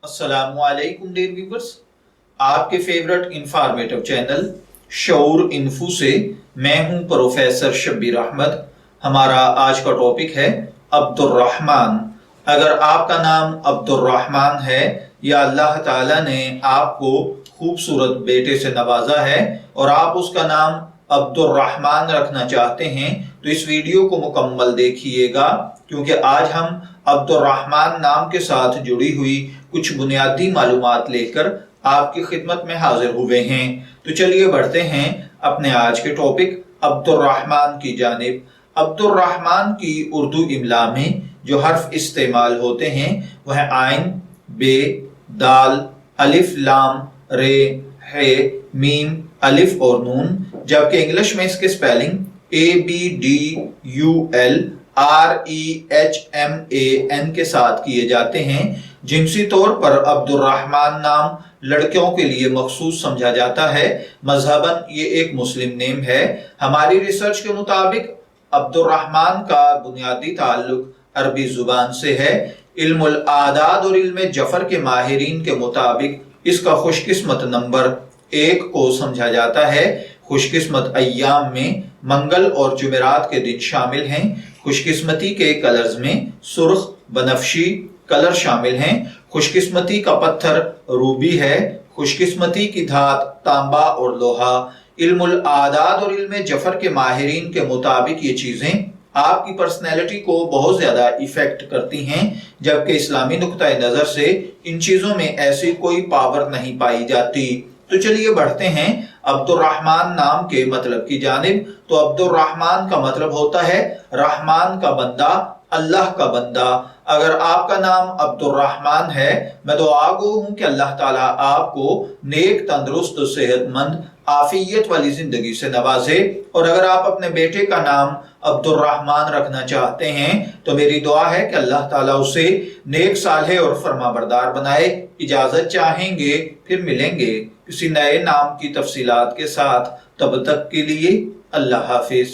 अस्सलाम वालेकुम dear viewers, आपके फेवरेट इंफॉर्मेटिव चैनल शऊर इन्फो से मैं हूं प्रोफेसर शब्बीर अहमद। हमारा आज का टॉपिक है अब्दुर्रहमान। अगर आपका नाम अब्दुर्रहमान है या अल्लाह ताला ने आपको खूबसूरत बेटे से नवाजा है और आप उसका नाम अब्दुर्रहमान रखना चाहते हैं तो इस वीडियो को मुकम्मल देखिएगा, क्योंकि आज हम अब्दुर्रहमान नाम के साथ जुड़ी हुई कुछ बुनियादी मालूमात लेकर आपकी खिदमत में हाजिर हुए हैं। तो चलिए बढ़ते हैं अपने आज के टॉपिक अब्दुर्रहमान की जानिब। अब्दुर्रहमान की उर्दू इमला में जो हर्फ इस्तेमाल होते हैं वह आइन, बे, दाल, अलिफ, लाम, रे, हे, मीम, अलिफ और नून, जबकि इंग्लिश में इसके स्पेलिंग ABDULREHMAN के साथ किए जाते हैं। जिनसी तौर पर अब्दुर्रहमान नाम लड़कियों के लिए मखसूस समझा जाता है। मजहबन ये एक मुस्लिम नेम है। हमारी रिसर्च के मुताबिक अब्दुर्रहमान का बुनियादी ताल्लुक अरबी जुबान से है। इल्मुल आदाद और इल्म जफर के माहिरीन के मुताबिक इसका खुशकिस्मत नंबर 1 को समझा जाता है। खुशकिस्मत अय्याम में मंगल और जुमेरात के दिन शामिल हैं। खुशकिस्मती के कलर्स में सुर्ख, बनफशी कलर शामिल हैं। खुशकिस्मती का पत्थर रूबी है। खुशकिस्मती की धात तांबा और लोहा। इल्मुल आदाद और इल्म जफर के माहिरीन के मुताबिक ये चीजें आपकी पर्सनैलिटी को बहुत ज्यादा इफेक्ट करती हैं, जबकि इस्लामी नुक्ता नजर से इन चीजों में ऐसी कोई पावर नहीं पाई जाती। तो चलिए बढ़ते हैं अब्दुर्रहमान नाम के मतलब की जानिब। तो अब्दुर्रहमान का मतलब होता है रहमान का बंदा, अल्लाह का बंदा। अगर आपका नाम अब्दुर्रहमान है, मैं दुआ गो हूं कि अल्लाह ताला आपको नेक, तंदुरुस्त, सेहतमंद, आफियत वाली जिंदगी से नवाजे। और अगर आप अपने बेटे का नाम अब्दुर्रहमान रखना चाहते हैं तो मेरी दुआ है कि अल्लाह ताला उसे नेक, सालेह और फरमाबरदार बनाए। इजाजत चाहेंगे, फिर मिलेंगे किसी नए नाम की तफसीलात के साथ। तब तक के लिए अल्लाह हाफिज।